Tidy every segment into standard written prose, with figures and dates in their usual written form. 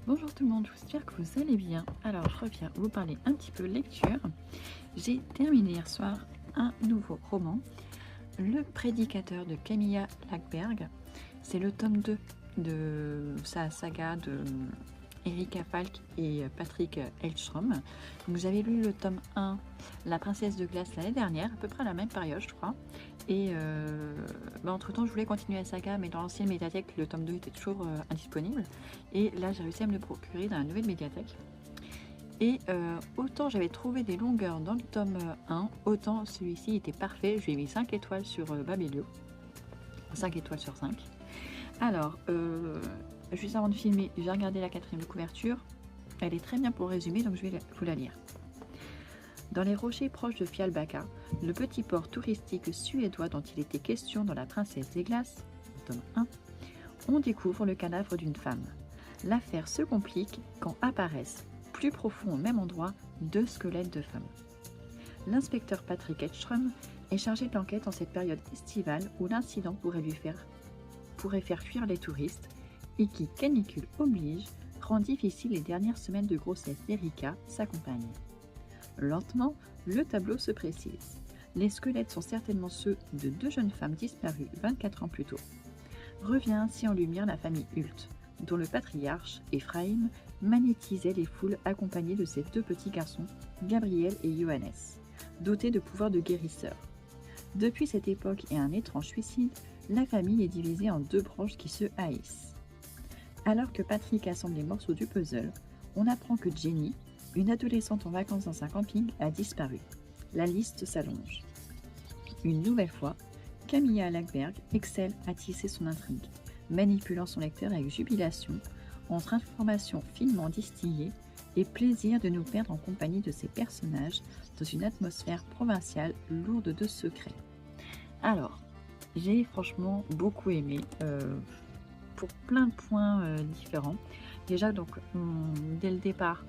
Bonjour tout le monde, j'espère que vous allez bien. Alors je reviens vous parler un petit peu lecture. J'ai terminé hier soir un nouveau roman, Le Prédicateur de Camilla Lackberg. C'est le tome 2 de sa saga de Erika Falk et Patrick Hellstrom. Donc j'avais lu le tome 1, La Princesse de Glace, l'année dernière, à peu près à la même période je crois. Et entre temps je voulais continuer la saga, mais dans l'ancienne médiathèque le tome 2 était toujours indisponible. Et là j'ai réussi à me le procurer dans la nouvelle médiathèque. Et autant j'avais trouvé des longueurs dans le tome 1, autant celui-ci était parfait. Je lui ai mis 5 étoiles sur Babelio. 5 étoiles sur 5. Alors, juste avant de filmer, j'ai regardé la 4e couverture. Elle est très bien pour résumer, donc je vais vous la lire. Dans les rochers proches de Fjällbacka, le petit port touristique suédois dont il était question dans La Princesse des Glaces, tome 1, on découvre le cadavre d'une femme. L'affaire se complique quand apparaissent, plus profond au même endroit, 2 squelettes de femmes. L'inspecteur Patrick Edström est chargé de l'enquête en cette période estivale où l'incident pourrait faire fuir les touristes et qui, canicule oblige, rend difficile les dernières semaines de grossesse d'Erika, sa compagne. Lentement, le tableau se précise. Les squelettes sont certainement ceux de 2 jeunes femmes disparues 24 ans plus tôt. Revient ainsi en lumière la famille Hult, dont le patriarche, Ephraim, magnétisait les foules accompagné de ses 2 petits garçons, Gabriel et Johannes, dotés de pouvoirs de guérisseurs. Depuis cette époque et un étrange suicide, la famille est divisée en 2 branches qui se haïssent. Alors que Patrick assemble les morceaux du puzzle, on apprend que Jenny, une adolescente en vacances dans un camping, a disparu. La liste s'allonge. Une nouvelle fois, Camilla Lackberg excelle à tisser son intrigue, manipulant son lecteur avec jubilation, entre informations finement distillées et plaisir de nous perdre en compagnie de ces personnages dans une atmosphère provinciale lourde de secrets. Alors, j'ai franchement beaucoup aimé, pour plein de points différents. Déjà, donc, dès le départ,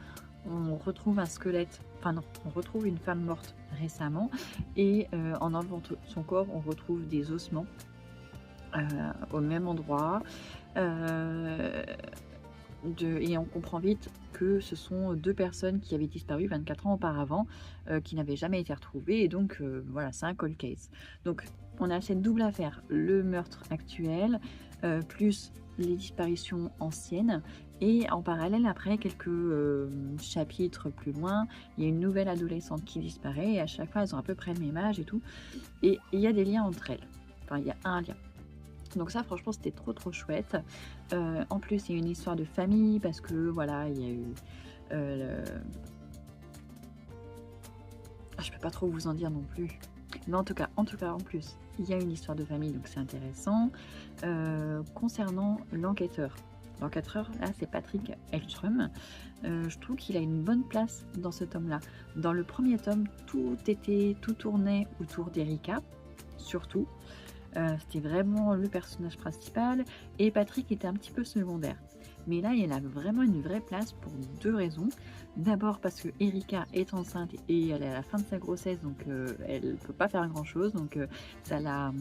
on retrouve un squelette, on retrouve une femme morte récemment, et en enlevant son corps, on retrouve des ossements au même endroit. Et on comprend vite que ce sont 2 personnes qui avaient disparu 24 ans auparavant, qui n'avaient jamais été retrouvées, et donc voilà, c'est un cold case. Donc on a cette double affaire, le meurtre actuel, plus les disparitions anciennes, et en parallèle après quelques chapitres plus loin, il y a une nouvelle adolescente qui disparaît, et à chaque fois elles ont à peu près le même âge et tout, et il y a des liens entre elles, enfin il y a un lien. Donc ça franchement c'était trop chouette. En plus il y a une histoire de famille parce que voilà il y a eu je peux pas trop vous en dire non plus, mais en tout cas en plus il y a une histoire de famille, donc c'est intéressant. Concernant l'enquêteur là c'est Patrick Hellström. Je trouve qu'il a une bonne place dans ce tome là. Dans le premier tome tout tournait autour d'Erika surtout. C'était vraiment le personnage principal et Patrick était un petit peu secondaire. Mais là, il a vraiment une vraie place pour 2 raisons. D'abord parce que Erika est enceinte et elle est à la fin de sa grossesse, donc elle ne peut pas faire grand-chose. Donc ça la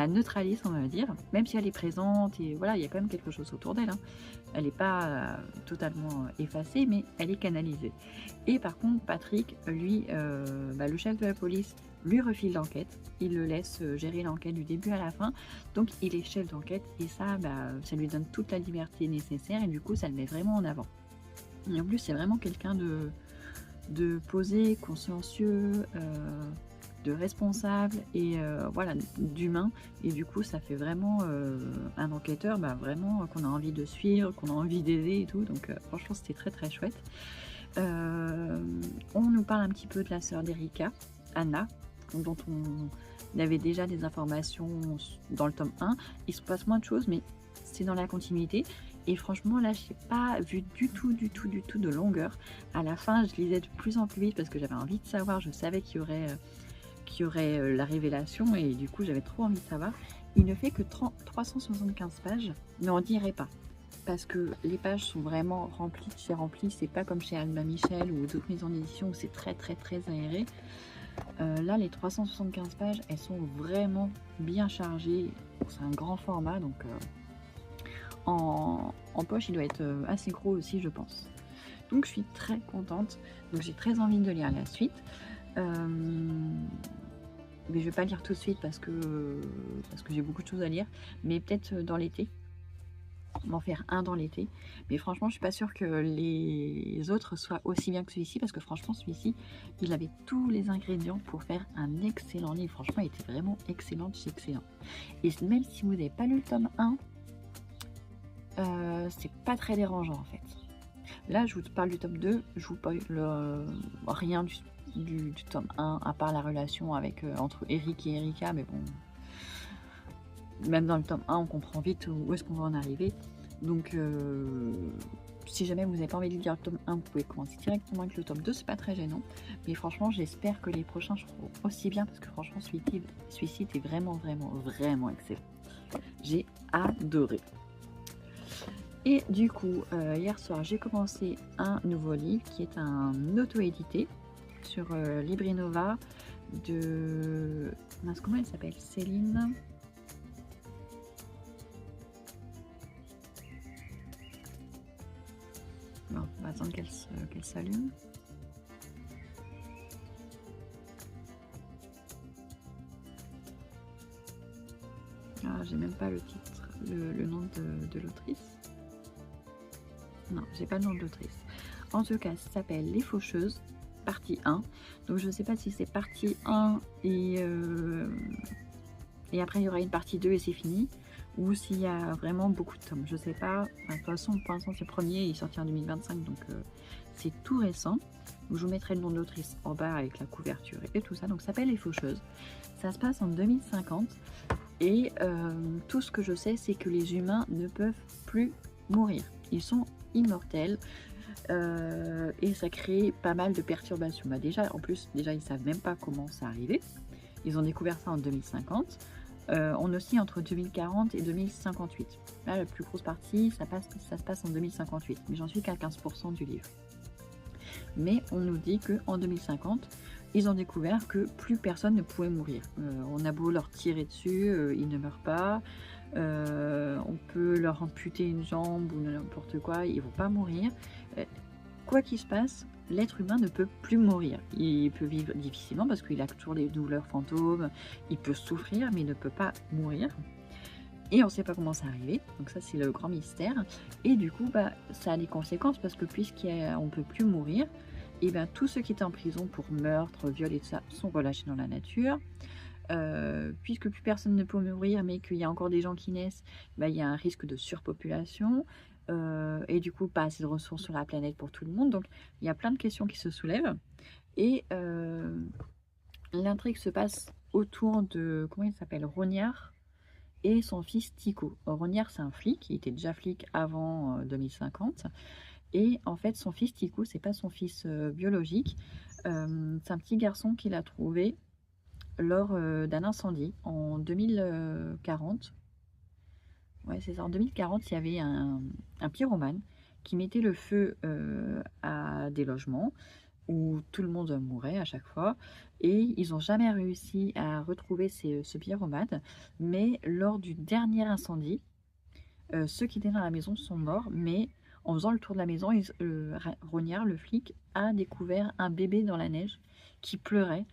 neutralise, on va dire, même si elle est présente et voilà, il y a quand même quelque chose autour d'elle. Hein. Elle n'est pas totalement effacée, mais elle est canalisée. Et par contre, Patrick, lui, le chef de la police, lui refile l'enquête, il le laisse gérer l'enquête du début à la fin, donc il est chef d'enquête et ça, ça lui donne toute la liberté nécessaire et du coup ça le met vraiment en avant. Et en plus c'est vraiment quelqu'un de posé, consciencieux, de responsable et voilà, d'humain, et du coup ça fait vraiment un enquêteur vraiment qu'on a envie de suivre, qu'on a envie d'aider et tout, donc franchement c'était très chouette. On nous parle un petit peu de la sœur d'Erika, Anna, dont on avait déjà des informations dans le tome 1. Il se passe moins de choses, mais c'est dans la continuité. Et franchement, là, j'ai pas vu du tout de longueur. À la fin, je lisais de plus en plus vite parce que j'avais envie de savoir. Je savais qu'il y aurait la révélation et du coup, j'avais trop envie de savoir. Il ne fait que 375 pages, mais on dirait pas. Parce que les pages sont vraiment remplies de chez rempli. C'est pas comme chez Albin Michel ou d'autres maisons d'édition où c'est très aéré. Là, les 375 pages, elles sont vraiment bien chargées. C'est un grand format, donc en poche, il doit être assez gros aussi, je pense. Donc je suis très contente, donc j'ai très envie de lire la suite. Mais je vais pas lire tout de suite parce que j'ai beaucoup de choses à lire, mais peut-être dans l'été, m'en faire un dans l'été. Mais franchement, je suis pas sûre que les autres soient aussi bien que celui-ci, parce que franchement, celui-ci, il avait tous les ingrédients pour faire un excellent livre. Franchement, il était vraiment excellent de chez excellent. Et même si vous n'avez pas lu le tome 1, c'est pas très dérangeant en fait. Là, je vous parle du tome 2, je vous parle rien du tome 1, à part la relation avec, entre Eric et Erika, mais bon, même dans le tome 1, on comprend vite où est-ce qu'on va en arriver. Donc, si jamais vous n'avez pas envie de lire le tome 1, vous pouvez commencer directement avec le tome 2, c'est pas très gênant. Mais franchement, j'espère que les prochains seront aussi bien, parce que franchement, celui-ci était vraiment excellent. J'ai adoré. Et du coup, hier soir, j'ai commencé un nouveau livre qui est un auto-édité sur Librinova de... Comment elle s'appelle? Céline... Bon, on va attendre qu'elle s'allume. Ah, j'ai même pas le titre, le nom de l'autrice. Non, j'ai pas le nom de l'autrice. En tout cas, ça s'appelle Les Faucheuses, partie 1. Donc je ne sais pas si c'est partie 1 et après il y aura une partie 2 et c'est fini, ou s'il y a vraiment beaucoup de tomes. Je sais pas. Enfin, de toute façon, pour l'instant, c'est le premier, il est sorti en 2025, donc c'est tout récent. Donc, je vous mettrai le nom de l'autrice en bas avec la couverture et tout ça. Donc ça s'appelle Les Faucheuses. Ça se passe en 2050 et tout ce que je sais, c'est que les humains ne peuvent plus mourir. Ils sont immortels. Et ça crée pas mal de perturbations. Bah déjà, en plus, déjà ils savent même pas comment ça arrivé. Ils ont découvert ça en 2050. On oscille entre 2040 et 2058. Là, la plus grosse partie, ça se passe en 2058. Mais j'en suis qu'à 15% du livre. Mais on nous dit qu'en 2050, ils ont découvert que plus personne ne pouvait mourir. On a beau leur tirer dessus, ils ne meurent pas. On peut leur amputer une jambe ou n'importe quoi, ils vont pas mourir. Quoi qu'il se passe, l'être humain ne peut plus mourir. Il peut vivre difficilement parce qu'il a toujours des douleurs fantômes, il peut souffrir mais il ne peut pas mourir. Et on ne sait pas comment ça arrivé, donc ça c'est le grand mystère. Et du coup, bah, ça a des conséquences parce que puisqu'on ne peut plus mourir, et ben tous ceux qui étaient en prison pour meurtre, viol et tout ça sont relâchés dans la nature. Puisque plus personne ne peut mourir mais qu'il y a encore des gens qui naissent, bah, il y a un risque de surpopulation et du coup pas assez de ressources sur la planète pour tout le monde. Donc il y a plein de questions qui se soulèvent et l'intrigue se passe autour de, comment il s'appelle, Rognard et son fils Tico. Rognard, c'est un flic, il était déjà flic avant 2050 et en fait son fils Tico, c'est pas son fils biologique, c'est un petit garçon qu'il a trouvé lors d'un incendie en 2040. Ouais, c'est ça. En 2040, il y avait un pyromane qui mettait le feu à des logements où tout le monde mourait à chaque fois. Et ils n'ont jamais réussi à retrouver ce pyromane. Mais lors du dernier incendie, ceux qui étaient dans la maison sont morts. Mais en faisant le tour de la maison, Rognard, le flic, a découvert un bébé dans la neige qui pleurait.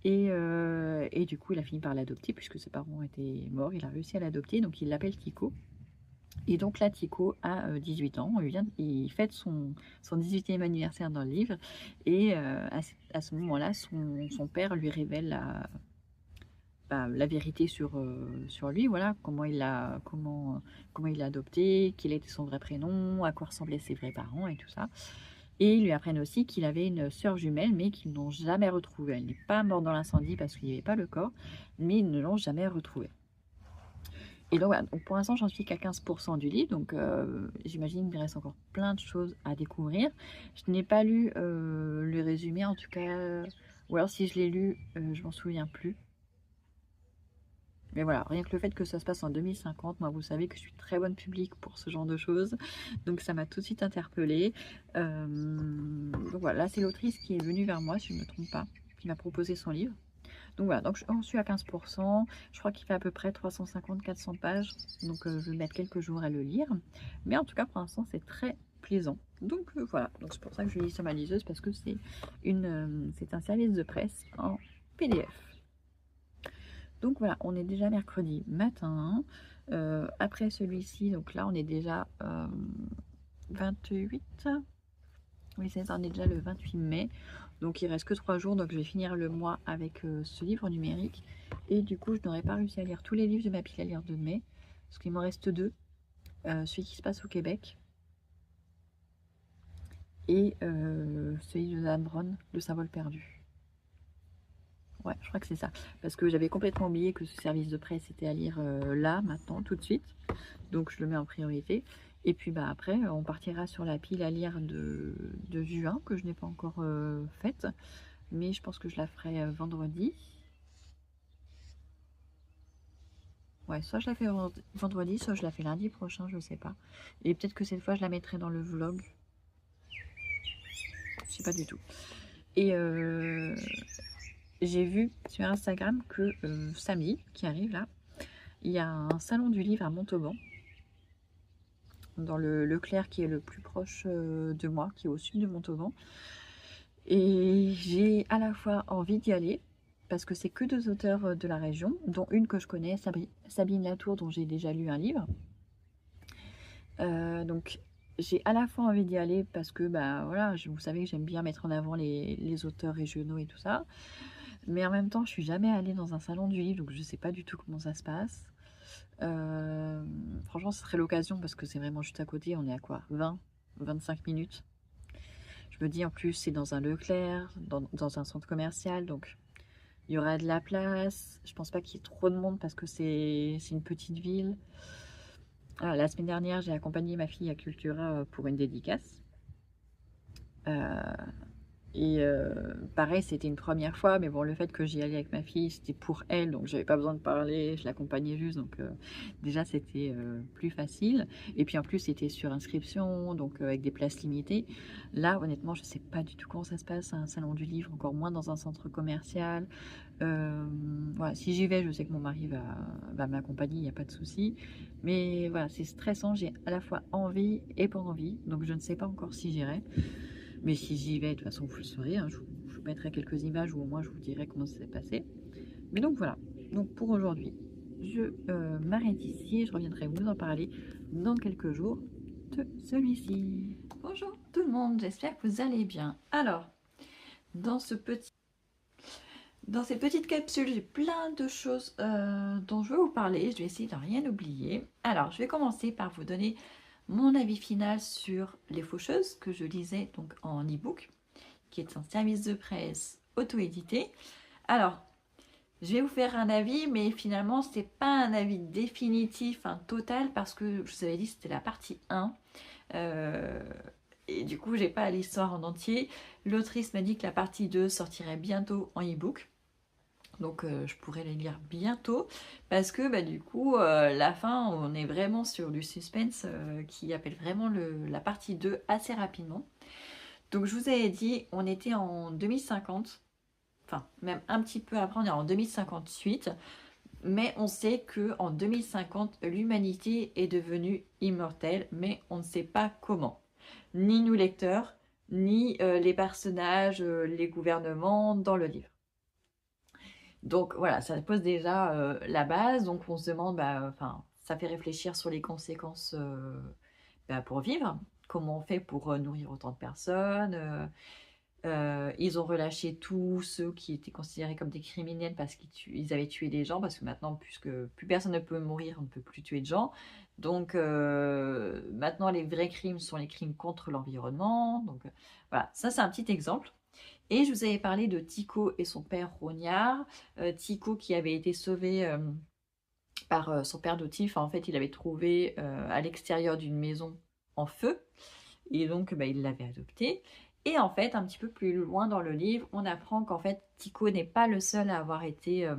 Et du coup, il a fini par l'adopter puisque ses parents étaient morts. Il a réussi à l'adopter, donc il l'appelle Tico. Et donc là, Tico a 18 ans. Il fête son 18e anniversaire dans le livre. Et à ce moment-là, son père lui révèle la vérité sur lui. Voilà, comment il l'a adopté, quel était son vrai prénom, à quoi ressemblaient ses vrais parents et tout ça. Et ils lui apprennent aussi qu'il avait une sœur jumelle, mais qu'ils n'ont jamais retrouvée. Elle n'est pas morte dans l'incendie parce qu'il n'y avait pas le corps, mais ils ne l'ont jamais retrouvée. Et donc, voilà, donc pour l'instant, j'en suis qu'à 15% du livre, donc j'imagine qu'il me reste encore plein de choses à découvrir. Je n'ai pas lu le résumé, en tout cas, ou alors si je l'ai lu, je m'en souviens plus. Mais voilà, rien que le fait que ça se passe en 2050, moi vous savez que je suis très bonne public pour ce genre de choses, donc ça m'a tout de suite interpellée. Donc voilà, là c'est l'autrice qui est venue vers moi, si je ne me trompe pas, qui m'a proposé son livre. Donc voilà, donc on suis à 15%. Je crois qu'il fait à peu près 350-400 pages. Donc je vais mettre quelques jours à le lire. Mais en tout cas, pour l'instant, c'est très plaisant. Donc voilà, donc c'est pour ça que je lis sur ma liseuse, parce que c'est un service de presse en PDF. Donc voilà, on est déjà mercredi matin. Après celui-ci, donc là on est déjà 28. Oui, c'est ça, on est déjà le 28 mai. Donc il reste que 3 jours, donc je vais finir le mois avec ce livre numérique. Et du coup, je n'aurais pas réussi à lire tous les livres de ma pile à lire de mai, parce qu'il m'en reste 2. Celui qui se passe au Québec et celui de Dan Brown, Le symbole perdu. Ouais, je crois que c'est ça. Parce que j'avais complètement oublié que ce service de presse était à lire là, maintenant, tout de suite. Donc je le mets en priorité. Et puis bah, après, on partira sur la pile à lire de juin, que je n'ai pas encore faite. Mais je pense que je la ferai vendredi. Ouais, soit je la fais vendredi, soit je la fais lundi prochain, je sais pas. Et peut-être que cette fois, je la mettrai dans le vlog. Je sais pas du tout. Et j'ai vu sur Instagram que samedi, qui arrive là, il y a un salon du livre à Montauban, dans le Leclerc qui est le plus proche de moi, qui est au sud de Montauban. Et j'ai à la fois envie d'y aller, parce que c'est que 2 auteurs de la région, dont une que je connais, Sabine Latour, dont j'ai déjà lu un livre. Donc j'ai à la fois envie d'y aller parce que bah voilà, vous savez que j'aime bien mettre en avant les auteurs régionaux et tout ça. Mais en même temps, je suis jamais allée dans un salon du livre, donc je sais pas du tout comment ça se passe. Franchement, ce serait l'occasion parce que c'est vraiment juste à côté. On est à quoi, 20-25 minutes. Je me dis en plus, c'est dans un Leclerc, dans un centre commercial, donc il y aura de la place. Je pense pas qu'il y ait trop de monde parce que c'est une petite ville. Ah, la semaine dernière, j'ai accompagné ma fille à Cultura pour une dédicace. Et pareil, c'était une première fois, mais bon, le fait que j'y allais avec ma fille, c'était pour elle, donc j'avais pas besoin de parler, je l'accompagnais juste, donc déjà c'était plus facile. Et puis en plus, c'était sur inscription, donc avec des places limitées. Là, honnêtement, je sais pas du tout comment ça se passe, un salon du livre, encore moins dans un centre commercial. Voilà, si j'y vais, je sais que mon mari va m'accompagner, il n'y a pas de souci. Mais voilà, c'est stressant, j'ai à la fois envie et pas envie, donc je ne sais pas encore si j'irai. Mais si j'y vais, de toute façon, vous le saurez, hein, je vous mettrai quelques images ou au moins je vous dirai comment ça s'est passé. Mais donc voilà, donc pour aujourd'hui, je m'arrête ici et je reviendrai vous en parler dans quelques jours de celui-ci. Bonjour tout le monde, j'espère que vous allez bien. Alors, dans cette petite capsule, j'ai plein de choses dont je veux vous parler. Je vais essayer de rien oublier. Alors, je vais commencer par vous donner mon avis final sur Les Faucheuses, que je lisais donc en e-book, qui est un service de presse auto-édité. Alors, je vais vous faire un avis, mais finalement, ce n'est pas un avis définitif, total, parce que je vous avais dit que c'était la partie 1. Et du coup, j'ai pas l'histoire en entier. L'autrice m'a dit que la partie 2 sortirait bientôt en e-book. Donc je pourrais les lire bientôt parce que bah, du coup la fin on est vraiment sur du suspense qui appelle vraiment la partie 2 assez rapidement. Donc je vous avais dit on était en 2050, enfin même un petit peu après on est en 2058, mais on sait que en 2050 l'humanité est devenue immortelle, mais on ne sait pas comment. Ni nous lecteurs, ni les personnages, les gouvernements dans le livre. Donc voilà, ça pose déjà la base. Donc on se demande, ça fait réfléchir sur les conséquences pour vivre. Comment on fait pour nourrir autant de personnes. Ils ont relâché tous ceux qui étaient considérés comme des criminels parce qu'ils avaient tué des gens. Parce que maintenant, puisque plus personne ne peut mourir, on ne peut plus tuer de gens. Donc maintenant, les vrais crimes sont les crimes contre l'environnement. Donc voilà, ça c'est un petit exemple. Et je vous avais parlé de Tico et son père Rognard. Tico qui avait été sauvé par son père adoptif. En fait, il avait trouvé à l'extérieur d'une maison en feu. Et donc, il l'avait adopté. Et en fait, un petit peu plus loin dans le livre, on apprend qu'en fait, Tico n'est pas le seul à avoir été...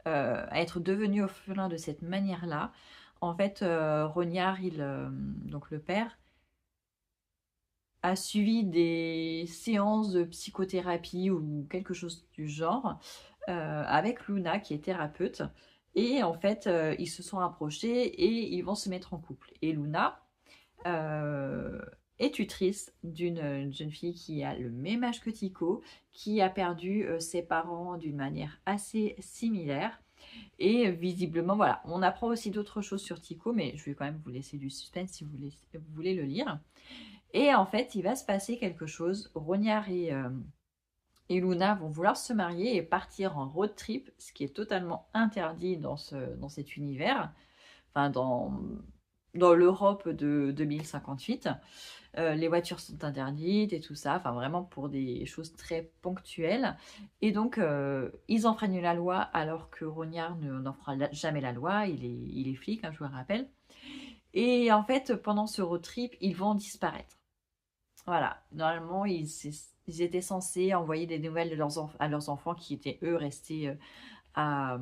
à être devenu orphelin de cette manière-là. En fait, Rognard, donc le père, a suivi des séances de psychothérapie ou quelque chose du genre avec Luna qui est thérapeute. Et en fait, ils se sont rapprochés et ils vont se mettre en couple. Et Luna est tutrice d'une jeune fille qui a le même âge que Tico, qui a perdu ses parents d'une manière assez similaire. Et visiblement, voilà, on apprend aussi d'autres choses sur Tico, mais je vais quand même vous laisser du suspense si vous voulez le lire. Et en fait, il va se passer quelque chose. Rognard et Luna vont vouloir se marier et partir en road trip, ce qui est totalement interdit dans cet univers, enfin dans l'Europe de 2058. Les voitures sont interdites et tout ça, enfin vraiment pour des choses très ponctuelles. Et donc, ils enfreignent la loi alors que Rognard n'en fera jamais la loi, il est flic, hein, je vous le rappelle. Et en fait, pendant ce road trip, ils vont disparaître. Voilà, normalement, ils étaient censés envoyer des nouvelles à leurs enfants qui étaient, eux, restés à,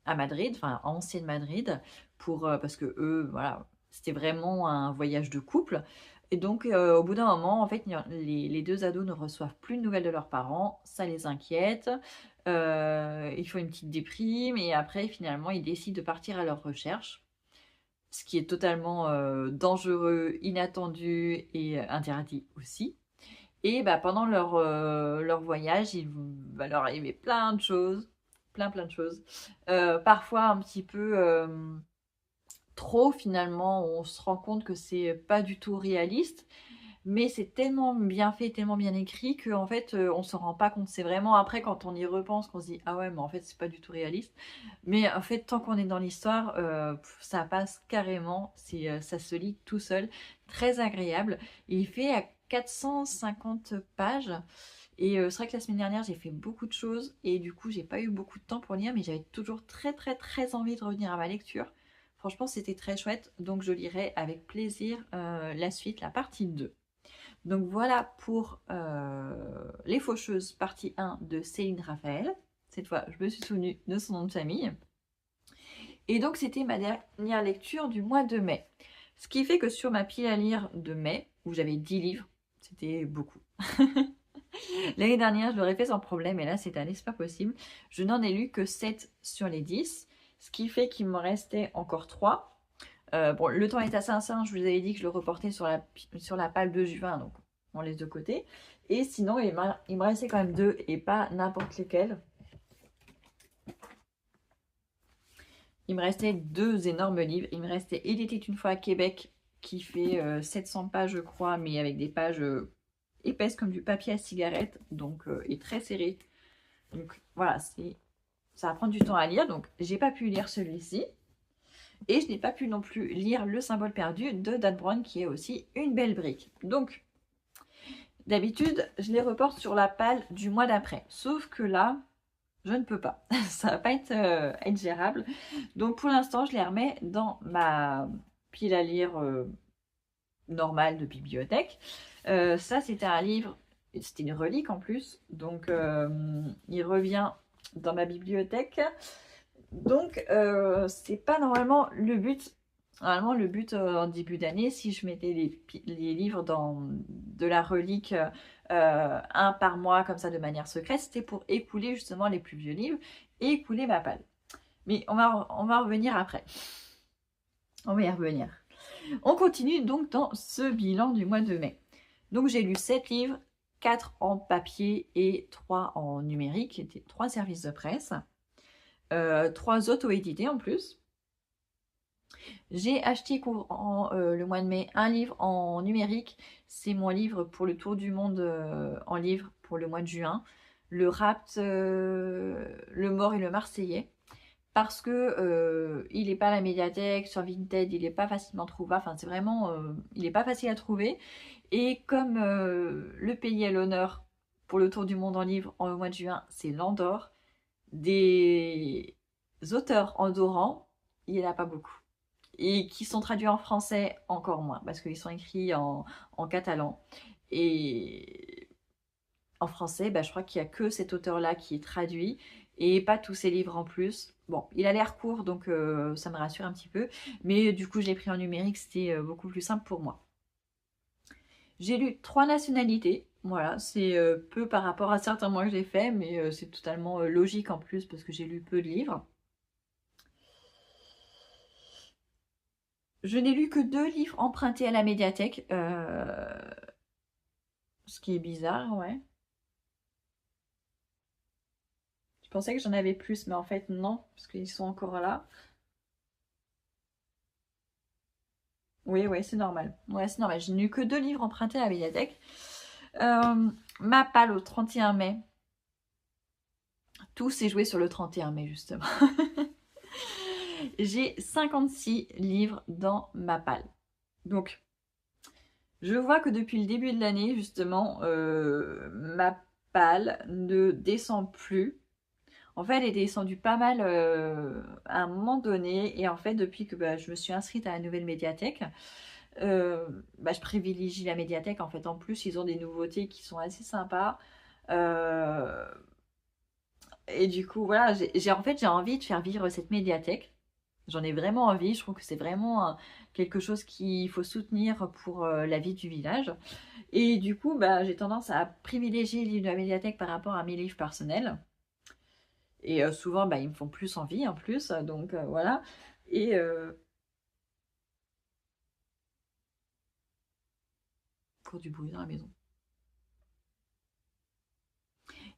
à Madrid, enfin, à ancienne Madrid, parce que eux, voilà, c'était vraiment un voyage de couple. Et donc, au bout d'un moment, en fait, les deux ados ne reçoivent plus de nouvelles de leurs parents, ça les inquiète, ils font une petite déprime, et après, finalement, ils décident de partir à leur recherche, ce qui est totalement dangereux, inattendu et interdit aussi. Et bah, pendant leur voyage, il va leur arriver plein de choses, plein de choses. Parfois un petit peu trop finalement, on se rend compte que c'est pas du tout réaliste, mais c'est tellement bien fait, tellement bien écrit qu'en fait on se rend pas compte. C'est vraiment après quand on y repense qu'on se dit ah ouais mais en fait c'est pas du tout réaliste. Mais en fait tant qu'on est dans l'histoire, ça passe carrément, ça se lit tout seul, très agréable. Il fait à 450 pages. Et c'est vrai que la semaine dernière, j'ai fait beaucoup de choses et du coup, j'ai pas eu beaucoup de temps pour lire, mais j'avais toujours très envie de revenir à ma lecture. Franchement, c'était très chouette, donc je lirai avec plaisir la suite, la partie 2. Donc voilà pour Les Faucheuses, partie 1 de Céline Raphaël. Cette fois, je me suis souvenue de son nom de famille. Et donc, c'était ma dernière lecture du mois de mai. Ce qui fait que sur ma pile à lire de mai, où j'avais 10 livres, c'était beaucoup. L'année dernière, je l'aurais fait sans problème, et là, cette année, c'est pas possible. Je n'en ai lu que 7 sur les 10, ce qui fait qu'il me restait encore 3. Bon, le temps est assez incertain, je vous avais dit que je le reportais sur la page de juin, donc on laisse de côté. Et sinon, il me restait quand même 2, et pas n'importe lesquels. Il me restait 2 énormes livres. Il me restait Il était une fois à Québec, qui fait 700 pages, je crois, mais avec des pages épaisses comme du papier à cigarette, donc et très serré. Donc voilà, ça va prendre du temps à lire, donc j'ai pas pu lire celui-ci. Et je n'ai pas pu non plus lire Le Symbole perdu de Dan Brown, qui est aussi une belle brique. Donc, d'habitude, je les reporte sur la palle du mois d'après. Sauf que là, je ne peux pas. Ça va pas être gérable. Donc pour l'instant, je les remets dans ma pile à lire normale de bibliothèque. Ça, c'était un livre, c'était une relique en plus. Donc il revient dans ma bibliothèque. Donc c'est pas normalement le but. Normalement, le but en début d'année, si je mettais les livres de la relique un par mois, comme ça, de manière secrète, c'était pour écouler justement les plus vieux livres et écouler ma palle. Mais on va revenir après. On va y revenir. On continue donc dans ce bilan du mois de mai. Donc j'ai lu 7 livres, 4 en papier et 3 en numérique, c'était 3 services de presse, 3 auto-édités en plus. J'ai acheté le mois de mai un livre en numérique. C'est mon livre pour le tour du monde en livre pour le mois de juin. Le Rapt, Le Mort et le Marseillais. Parce que il n'est pas à la médiathèque, sur Vinted, il n'est pas facilement trouvable. Enfin, c'est vraiment, il n'est pas facile à trouver. Et comme le pays à l'honneur pour le tour du monde en livre en mois de juin, c'est l'Andorre. Des auteurs andorrans, il n'y en a pas beaucoup. Et qui sont traduits en français encore moins, parce qu'ils sont écrits en catalan. Et en français, je crois qu'il n'y a que cet auteur-là qui est traduit, et pas tous ses livres en plus. Bon, il a l'air court, donc ça me rassure un petit peu. Mais du coup, je l'ai pris en numérique, c'était beaucoup plus simple pour moi. J'ai lu 3 nationalités. Voilà, c'est peu par rapport à certains mois que j'ai fait, mais c'est totalement logique en plus parce que j'ai lu peu de livres. Je n'ai lu que 2 livres empruntés à la médiathèque, ce qui est bizarre, ouais. Je pensais que j'en avais plus, mais en fait non, parce qu'ils sont encore là. Oui, oui, c'est normal. Ouais, c'est normal. Je n'ai eu que 2 livres empruntés à la médiathèque. Ma palle au 31 mai. Tout s'est joué sur le 31 mai, justement. J'ai 56 livres dans ma palle. Donc, je vois que depuis le début de l'année, justement, ma palle ne descend plus. En fait, elle est descendue pas mal à un moment donné. Et en fait, depuis que je me suis inscrite à la nouvelle médiathèque, je privilégie la médiathèque. En fait, en plus, ils ont des nouveautés qui sont assez sympas. Et du coup, voilà, en fait, j'ai envie de faire vivre cette médiathèque. J'en ai vraiment envie. Je trouve que c'est vraiment quelque chose qu'il faut soutenir pour la vie du village. Et du coup, j'ai tendance à privilégier les livres de la médiathèque par rapport à mes livres personnels. Et souvent, ils me font plus envie en plus. Donc voilà. Et pour du bruit dans la maison.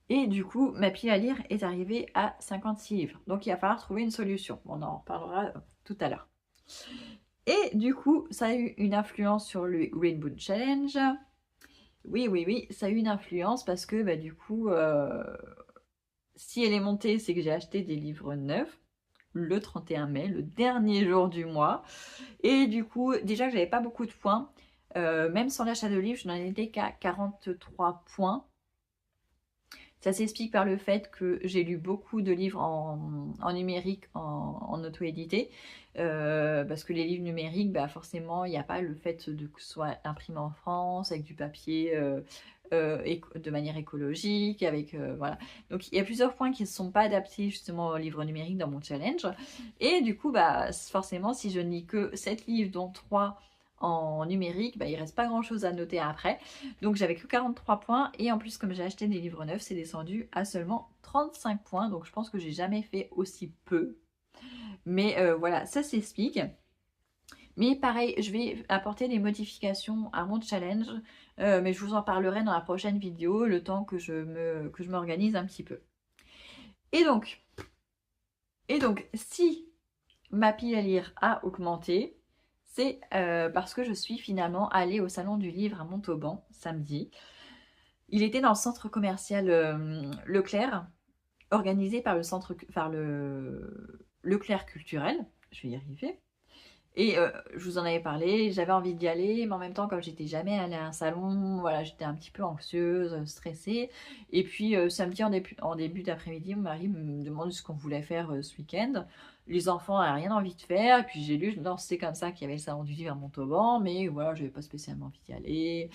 Et du coup, ma pile à lire est arrivée à 56 livres. Donc il va falloir trouver une solution. On en reparlera tout à l'heure. Et du coup, ça a eu une influence sur le Rainbow Challenge. Oui, oui, oui, ça a eu une influence parce que du coup, si elle est montée, c'est que j'ai acheté des livres neufs le 31 mai, le dernier jour du mois. Et du coup, déjà que j'avais pas beaucoup de points, même sans l'achat de livres, je n'en étais qu'à 43 points. Ça s'explique par le fait que j'ai lu beaucoup de livres en numérique, en auto-édité, parce que les livres numériques, forcément, il n'y a pas le fait que ce soit imprimé en France, avec du papier de manière écologique, avec voilà. Donc il y a plusieurs points qui ne sont pas adaptés justement aux livres numériques dans mon challenge. Et du coup, forcément, si je ne lis que 7 livres, dont 3 en numérique, il reste pas grand chose à noter après. Donc j'avais que 43 points et en plus comme j'ai acheté des livres neufs, c'est descendu à seulement 35 points. Donc je pense que j'ai jamais fait aussi peu. Mais voilà, ça s'explique. Mais pareil, je vais apporter des modifications à mon challenge, mais je vous en parlerai dans la prochaine vidéo, le temps que je m'organise un petit peu. Et donc, si ma pile à lire a augmenté, c'est parce que je suis finalement allée au salon du livre à Montauban samedi. Il était dans le centre commercial Leclerc, organisé par le Leclerc culturel. Je vais y arriver. Et je vous en avais parlé, j'avais envie d'y aller, mais en même temps, comme j'étais jamais allée à un salon, voilà, j'étais un petit peu anxieuse, stressée. Et puis samedi en début d'après-midi, mon mari me demande ce qu'on voulait faire ce week-end. Les enfants n'avaient rien envie de faire, et puis j'ai lu, non, c'était comme ça qu'il y avait le salon du livre à Montauban, mais voilà, je n'avais pas spécialement envie d'y aller.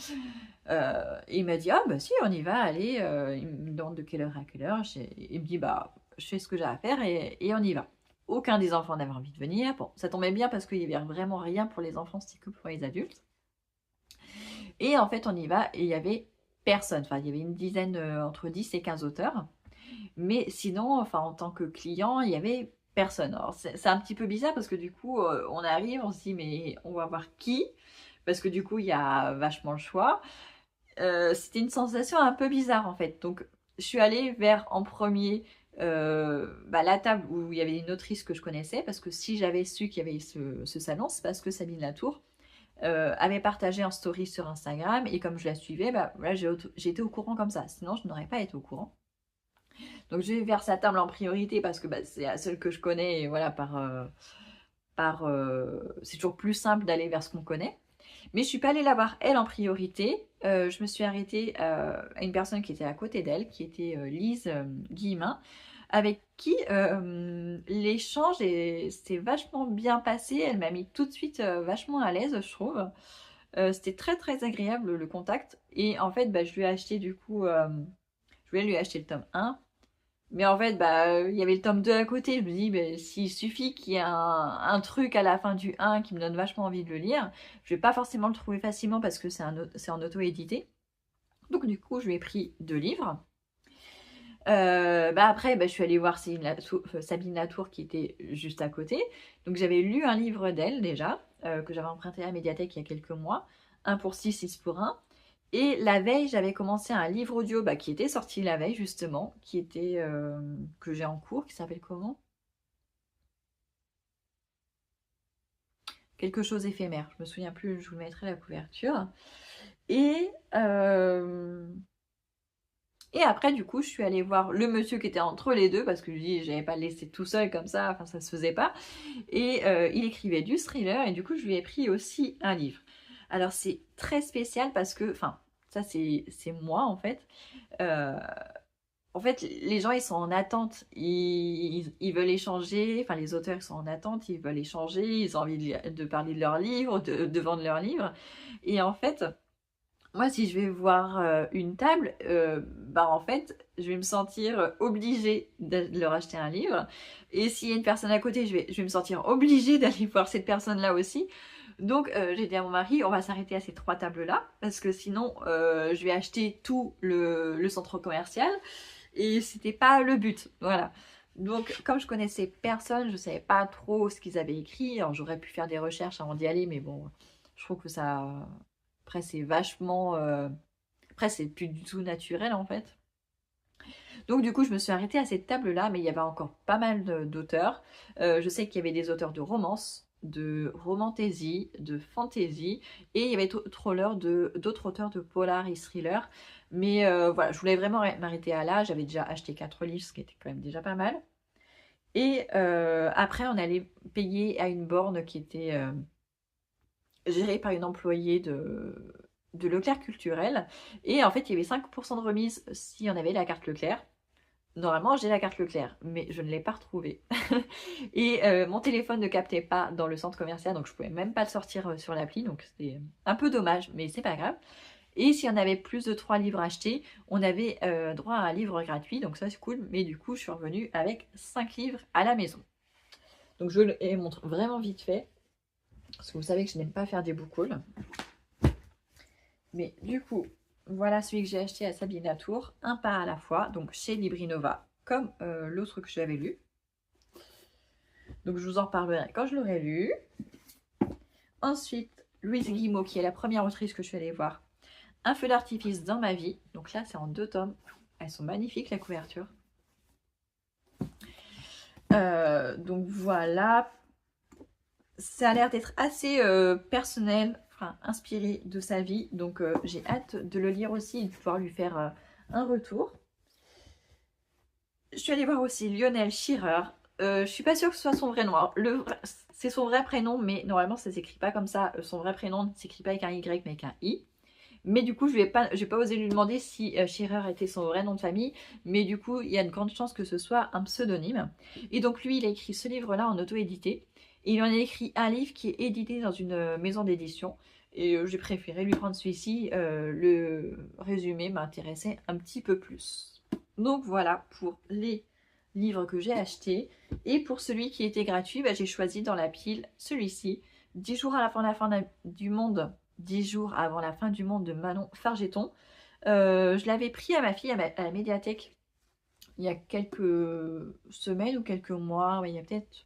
Et il m'a dit, ah bah si, on y va, allez. Il me demande de quelle heure à quelle heure. Il me dit, je fais ce que j'ai à faire et on y va. Aucun des enfants n'avait envie de venir. Bon, ça tombait bien parce qu'il n'y avait vraiment rien pour les enfants, c'était que pour les adultes. Et en fait, on y va et il y avait personne. Enfin, il y avait une dizaine, entre 10 et 15 auteurs. Mais sinon, enfin, en tant que client, il y avait personne. Alors, c'est un petit peu bizarre parce que du coup, on arrive, on se dit, mais on va voir qui? Parce que du coup, il y a vachement le choix. C'était une sensation un peu bizarre en fait. Donc, je suis allée vers en premier la table où il y avait une autrice que je connaissais, parce que si j'avais su qu'il y avait ce salon, c'est parce que Sabine Latour avait partagé en story sur Instagram, et comme je la suivais, voilà, j'ai été au courant comme ça. Sinon, je n'aurais pas été au courant. Donc, je vais vers sa table en priorité parce que c'est la seule que je connais, et voilà, c'est toujours plus simple d'aller vers ce qu'on connaît. Mais je suis pas allée la voir elle en priorité. Je me suis arrêtée à une personne qui était à côté d'elle, qui était Lise Guillemin, avec qui l'échange s'est vachement bien passé. Elle m'a mis tout de suite vachement à l'aise, je trouve. C'était très très agréable le contact. Et en fait, je lui ai acheté du coup, je voulais lui acheter le tome 1. Mais en fait, il y avait le tome 2 à côté. Je me dis, s'il suffit qu'il y ait un truc à la fin du 1 qui me donne vachement envie de le lire, je vais pas forcément le trouver facilement parce que c'est en auto-édité. Donc du coup, je lui ai pris 2 livres. Après, je suis allée voir Sabine Latour qui était juste à côté. Donc j'avais lu un livre d'elle déjà, que j'avais emprunté à la médiathèque il y a quelques mois. 1 pour 6, 6 pour 1. Et la veille, j'avais commencé un livre audio qui était sorti la veille justement, que j'ai en cours, qui s'appelle comment? Quelque chose éphémère. Je me souviens plus, je vous mettrai la couverture. Et, et après, du coup, je suis allée voir le monsieur qui était entre les deux, parce que je dis, j'avais pas le laissé tout seul comme ça, enfin, ça se faisait pas. Et il écrivait du thriller, et du coup, je lui ai pris aussi un livre. Alors, c'est très spécial parce que, enfin, ça, c'est moi, en fait. En fait, les gens, ils sont en attente. Ils veulent échanger. Enfin, les auteurs, ils sont en attente. Ils veulent échanger. Ils ont envie de parler de leur livre, de vendre leur livre. Et en fait, moi, si je vais voir une table, en fait, je vais me sentir obligée de leur acheter un livre. Et s'il y a une personne à côté, je vais me sentir obligée d'aller voir cette personne-là aussi. Donc, j'ai dit à mon mari, on va s'arrêter à ces 3 tables-là, parce que sinon, je vais acheter tout le centre commercial. Et c'était pas le but, voilà. Donc, comme je connaissais personne, je savais pas trop ce qu'ils avaient écrit. Alors, j'aurais pu faire des recherches avant d'y aller, mais bon, je trouve que ça... Après, c'est vachement... Après, c'est plus du tout naturel, en fait. Donc, du coup, je me suis arrêtée à cette table-là, mais il y avait encore pas mal d'auteurs. Je sais qu'il y avait des auteurs de romance, de romantaisie, de fantasy, et il y avait d'autres auteurs de polar et thriller. Mais voilà, je voulais vraiment m'arrêter à là. J'avais déjà acheté 4 livres, ce qui était quand même déjà pas mal. Et après, on allait payer à une borne qui était gérée par une employée de Leclerc Culturel. Et en fait, il y avait 5% de remise si on avait la carte Leclerc. Normalement, j'ai la carte Leclerc, mais je ne l'ai pas retrouvée. Et mon téléphone ne captait pas dans le centre commercial, donc je pouvais même pas le sortir sur l'appli, donc c'était un peu dommage, mais c'est pas grave. Et si on avait plus de 3 livres achetés, on avait droit à un livre gratuit, donc ça c'est cool. Mais du coup, je suis revenue avec 5 livres à la maison. Donc je les montre vraiment vite fait, parce que vous savez que je n'aime pas faire des book hauls. Mais du coup, voilà celui que j'ai acheté à Sabine Latour, un pas à la fois, donc chez Librinova, comme l'autre que j'avais lu. Donc je vous en parlerai quand je l'aurai lu. Ensuite, Louise Guillemot, qui est la première autrice que je suis allée voir. Un feu d'artifice dans ma vie. Donc là, c'est en 2 tomes. Elles sont magnifiques, la couverture. Donc voilà. Ça a l'air d'être assez personnel, enfin inspiré de sa vie. Donc j'ai hâte de le lire aussi et de pouvoir lui faire un retour. Je suis allée voir aussi Lionel Schirrer. Je suis pas sûre que ce soit son vrai nom. C'est son vrai prénom, mais normalement ça s'écrit pas comme ça. Son vrai prénom ne s'écrit pas avec un Y, mais avec un I. Mais du coup, je n'ai pas osé lui demander si Schirrer était son vrai nom de famille. Mais du coup, il y a une grande chance que ce soit un pseudonyme. Et donc lui, il a écrit ce livre-là en auto-édité. Et il en a écrit un livre qui est édité dans une maison d'édition. Et j'ai préféré lui prendre celui-ci. Le résumé m'intéressait un petit peu plus. Donc voilà pour les livres que j'ai achetés. Et pour celui qui était gratuit, j'ai choisi dans la pile celui-ci. 10 jours à la fin du monde. 10 jours avant la fin du monde de Manon Fargeton. Je l'avais pris à ma fille à la médiathèque il y a quelques semaines ou quelques mois. Il y a peut-être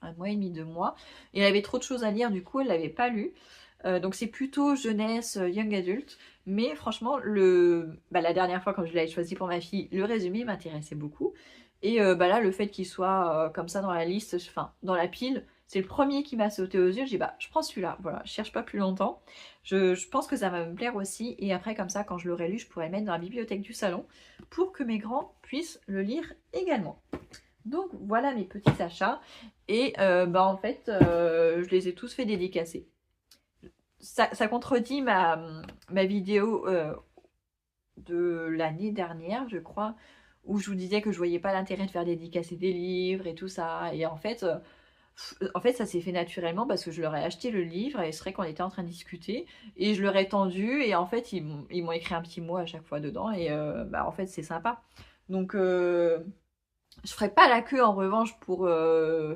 1 mois et demi, 2 mois. Et elle avait trop de choses à lire, du coup elle ne l'avait pas lu. Donc c'est plutôt jeunesse, young adult. Mais franchement, la dernière fois quand je l'avais choisi pour ma fille, le résumé m'intéressait beaucoup. Et là, le fait qu'il soit comme ça dans la liste, enfin dans la pile, c'est le premier qui m'a sauté aux yeux. J'ai dit je prends celui-là. Voilà, je cherche pas plus longtemps. Je pense que ça va me plaire aussi. Et après, comme ça, quand je l'aurai lu, je pourrai le mettre dans la bibliothèque du salon pour que mes grands puissent le lire également. Donc voilà mes petits achats. Et en fait, je les ai tous fait dédicacer. Ça contredit ma vidéo de l'année dernière, je crois, où je vous disais que je voyais pas l'intérêt de faire dédicacer des livres et tout ça. Et en fait, ça s'est fait naturellement parce que je leur ai acheté le livre et c'est vrai qu'on était en train de discuter et je leur ai tendu et en fait, ils m'ont écrit un petit mot à chaque fois dedans et en fait, c'est sympa. Donc, je ferai pas la queue en revanche pour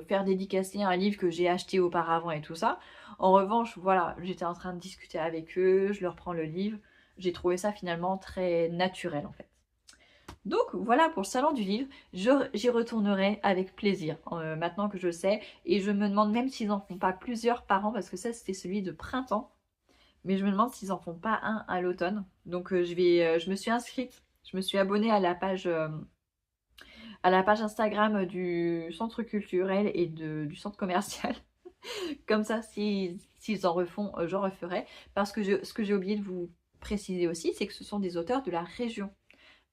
faire dédicacer un livre que j'ai acheté auparavant et tout ça. En revanche, voilà, j'étais en train de discuter avec eux, je leur prends le livre. j'ai trouvé ça finalement très naturel en fait. Donc voilà pour le salon du livre, j'y retournerai avec plaisir maintenant que je sais, et je me demande même s'ils n'en font pas plusieurs par an, parce que ça c'était celui de printemps, mais je me demande s'ils en font pas un à l'automne. Donc je me suis inscrite, je me suis abonnée à la page Instagram du centre culturel et du centre commercial. Comme ça, s'ils en refont, j'en referai. Parce que ce que j'ai oublié de vous préciser aussi, c'est que ce sont des auteurs de la région.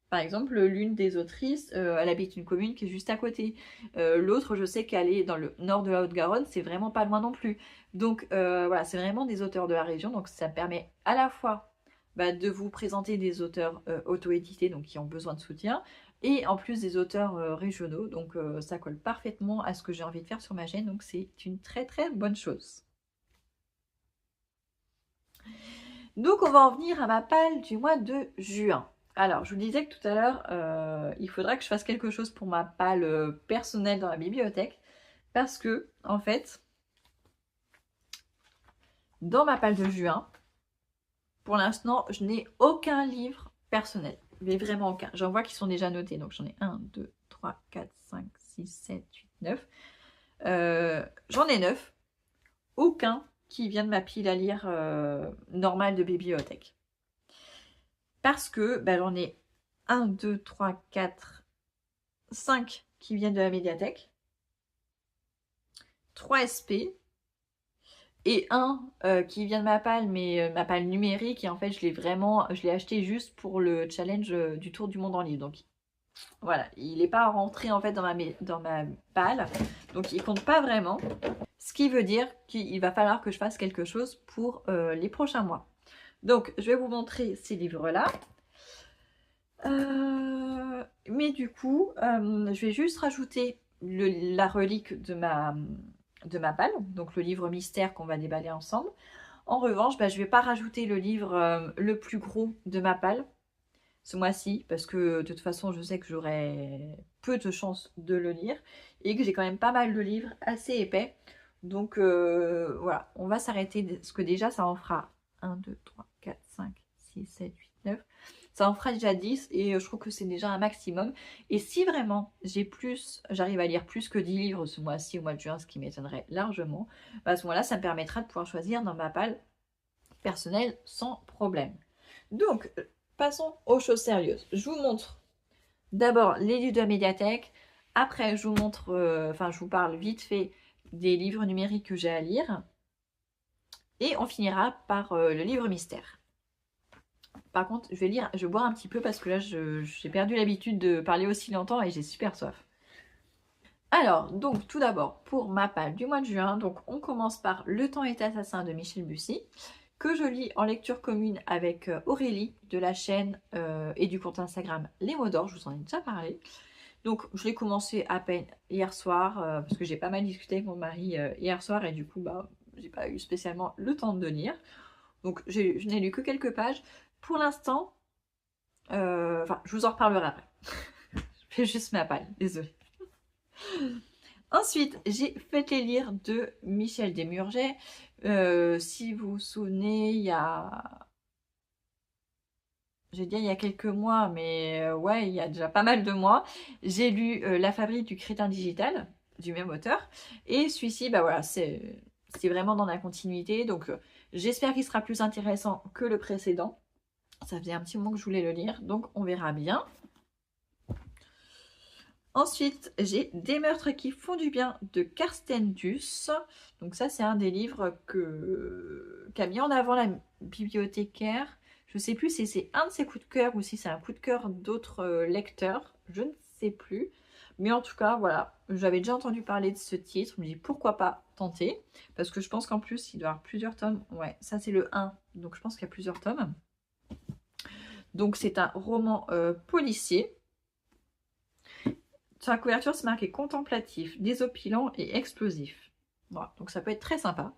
Par exemple, l'une des autrices, elle habite une commune qui est juste à côté. L'autre, je sais qu'elle est dans le nord de la Haute-Garonne, c'est vraiment pas loin non plus. Donc voilà, c'est vraiment des auteurs de la région. Donc ça me permet à la fois de vous présenter des auteurs auto-édités, donc qui ont besoin de soutien, et en plus des auteurs régionaux. Donc ça colle parfaitement à ce que j'ai envie de faire sur ma chaîne. Donc c'est une très très bonne chose. Donc on va en venir à ma palle du mois de juin. Alors, je vous disais que tout à l'heure, il faudra que je fasse quelque chose pour ma palle personnelle dans la bibliothèque. Parce que, en fait, dans ma palle de juin, pour l'instant, je n'ai aucun livre personnel. Mais vraiment aucun. J'en vois qui sont déjà notés. Donc, j'en ai 1, 2, 3, 4, 5, 6, 7, 8, 9. J'en ai 9. Aucun qui vient de ma pile à lire normale de bibliothèque. Parce que j'en ai 1, 2, 3, 4, 5 qui viennent de la médiathèque, 3 SP, et un qui vient de ma palle, mais ma palle numérique, et en fait je l'ai acheté juste pour le challenge du tour du monde en livre. Donc voilà, il n'est pas rentré en fait dans ma palle, donc il compte pas vraiment. Ce qui veut dire qu'il va falloir que je fasse quelque chose pour les prochains mois. Donc je vais vous montrer ces livres-là. Mais du coup, je vais juste rajouter la relique de ma palle, donc le livre mystère qu'on va déballer ensemble. En revanche, je ne vais pas rajouter le livre le plus gros de ma palle ce mois-ci, parce que de toute façon, je sais que j'aurai peu de chances de le lire, et que j'ai quand même pas mal de livres assez épais. Donc voilà, on va s'arrêter, parce que déjà, ça en fera 1, 2, 3, 4, 5, 6, 7, 8, 9... Ça en fera déjà 10 et je trouve que c'est déjà un maximum. Et si vraiment j'arrive à lire plus que 10 livres ce mois-ci, au mois de juin, ce qui m'étonnerait largement, à ce moment-là, ça me permettra de pouvoir choisir dans ma palle personnelle sans problème. Donc, passons aux choses sérieuses. Je vous montre d'abord les livres de la médiathèque. Après, je vous montre, je vous parle vite fait des livres numériques que j'ai à lire. Et on finira par le livre mystère. Par contre, je vais boire un petit peu parce que là, j'ai perdu l'habitude de parler aussi longtemps et j'ai super soif. Alors, donc tout d'abord, pour ma palle du mois de juin, donc on commence par Le temps est assassin de Michel Bussy, que je lis en lecture commune avec Aurélie de la chaîne et du compte Instagram Les Mots d'Or, je vous en ai déjà parlé. Donc je l'ai commencé à peine hier soir, parce que j'ai pas mal discuté avec mon mari hier soir et du coup, j'ai pas eu spécialement le temps de lire. Donc je n'ai lu que quelques pages. Pour l'instant, je vous en reparlerai après. Je fais juste ma palle, désolée. Ensuite, j'ai fait les lire de Michel Desmurget. Si vous vous souvenez, j'ai dit il y a quelques mois, mais ouais, il y a déjà pas mal de mois, j'ai lu La fabrique du crétin digital, du même auteur. Et celui-ci, voilà, c'est vraiment dans la continuité. Donc, j'espère qu'il sera plus intéressant que le précédent. Ça faisait un petit moment que je voulais le lire, donc on verra bien. Ensuite, j'ai Des meurtres qui font du bien de Karsten Duss. Donc ça, c'est un des livres qu'a mis en avant la bibliothécaire. Je ne sais plus si c'est un de ses coups de cœur ou si c'est un coup de cœur d'autres lecteurs. Je ne sais plus. Mais en tout cas, voilà, j'avais déjà entendu parler de ce titre. Je me dis pourquoi pas tenter. Parce que je pense qu'en plus, il doit y avoir plusieurs tomes. Ouais, ça c'est le 1. Donc je pense qu'il y a plusieurs tomes. Donc c'est un roman policier. Sur la couverture, c'est marqué contemplatif, désopilant et explosif. Voilà, donc ça peut être très sympa.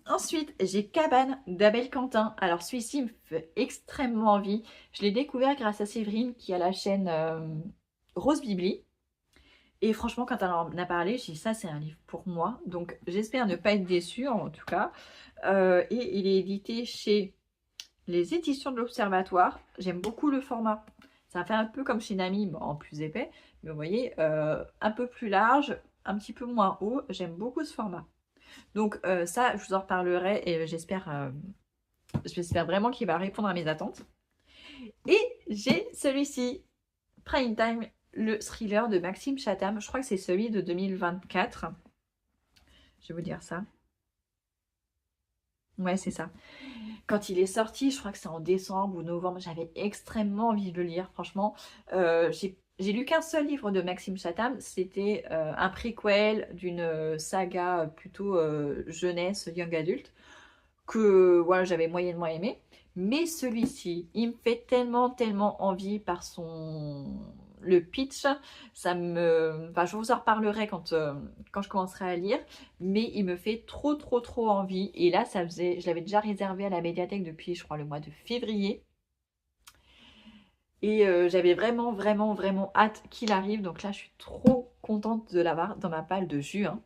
Ensuite, j'ai Cabane d'Abel Quentin. Alors celui-ci me fait extrêmement envie. Je l'ai découvert grâce à Séverine qui a la chaîne Rose Bibli. Et franchement, quand elle en a parlé, j'ai dit ça c'est un livre pour moi. Donc j'espère ne pas être déçue en tout cas. Et il est édité chez les éditions de l'Observatoire. J'aime beaucoup le format. Ça fait un peu comme chez Nami, bon, en plus épais. Mais vous voyez, un peu plus large, un petit peu moins haut. J'aime beaucoup ce format. Donc ça, je vous en reparlerai et j'espère vraiment qu'il va répondre à mes attentes. Et j'ai celui-ci, Prime Time, le thriller de Maxime Chatham. Je crois que c'est celui de 2024. Je vais vous dire ça. Ouais, c'est ça. Quand il est sorti, je crois que c'est en décembre ou novembre, j'avais extrêmement envie de le lire, franchement. J'ai lu qu'un seul livre de Maxime Chatham, c'était un prequel d'une saga plutôt jeunesse, young adulte, que voilà, j'avais moyennement aimé. Mais celui-ci, il me fait tellement, tellement envie par le pitch. Ça me... Enfin, je vous en reparlerai quand je commencerai à lire. Mais il me fait trop, trop, trop envie. Et là, ça faisait... Je l'avais déjà réservé à la médiathèque depuis, je crois, le mois de février. Et j'avais vraiment, vraiment, vraiment hâte qu'il arrive. Donc là, je suis trop contente de l'avoir dans ma palle de juin.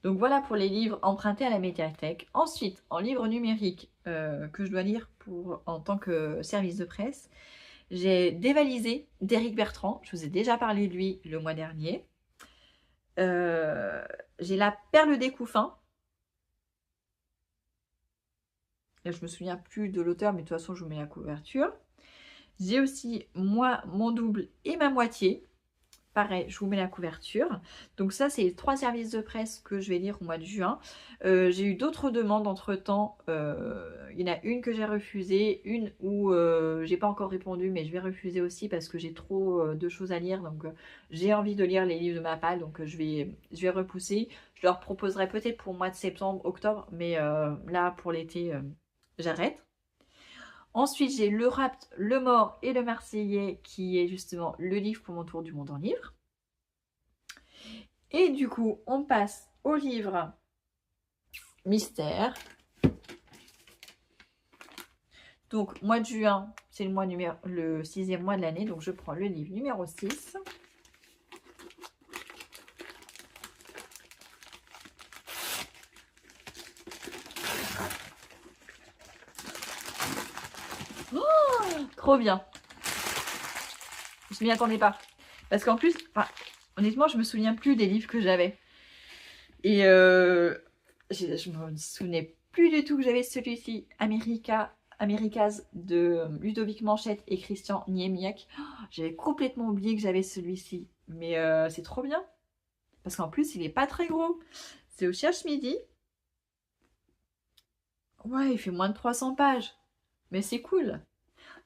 Donc voilà pour les livres empruntés à la médiathèque. Ensuite, en livre numérique que je dois lire en tant que service de presse, j'ai Dévalisé d'Éric Bertrand. Je vous ai déjà parlé de lui le mois dernier. J'ai La Perle des Couffins. Là, je me souviens plus de l'auteur, mais de toute façon, je vous mets la couverture. J'ai aussi Moi, mon double et ma moitié. Pareil, je vous mets la couverture. Donc ça, c'est les 3 services de presse que je vais lire au mois de juin. J'ai eu d'autres demandes entre-temps. Il y en a une que j'ai refusée, une où j'ai pas encore répondu, mais je vais refuser aussi parce que j'ai trop de choses à lire. Donc j'ai envie de lire les livres de ma palle, donc je vais repousser. Je leur proposerai peut-être pour le mois de septembre, octobre, mais là, pour l'été, j'arrête. Ensuite, j'ai Le Rapt, Le Mort et Le Marseillais, qui est justement le livre pour mon tour du monde en livre. Et du coup, on passe au livre mystère. Donc, mois de juin, c'est le 6e mois de l'année, donc je prends le livre numéro 6. Trop bien. Je m'y attendais pas. Parce qu'en plus, honnêtement, je me souviens plus des livres que j'avais. Et je me souvenais plus du tout que j'avais celui-ci, Americas de Ludovic Manchette et Christian Niemiec. J'avais complètement oublié que j'avais celui-ci. Mais c'est trop bien. Parce qu'en plus, il est pas très gros. C'est au Cherche Midi. Ouais, il fait moins de 300 pages. Mais c'est cool.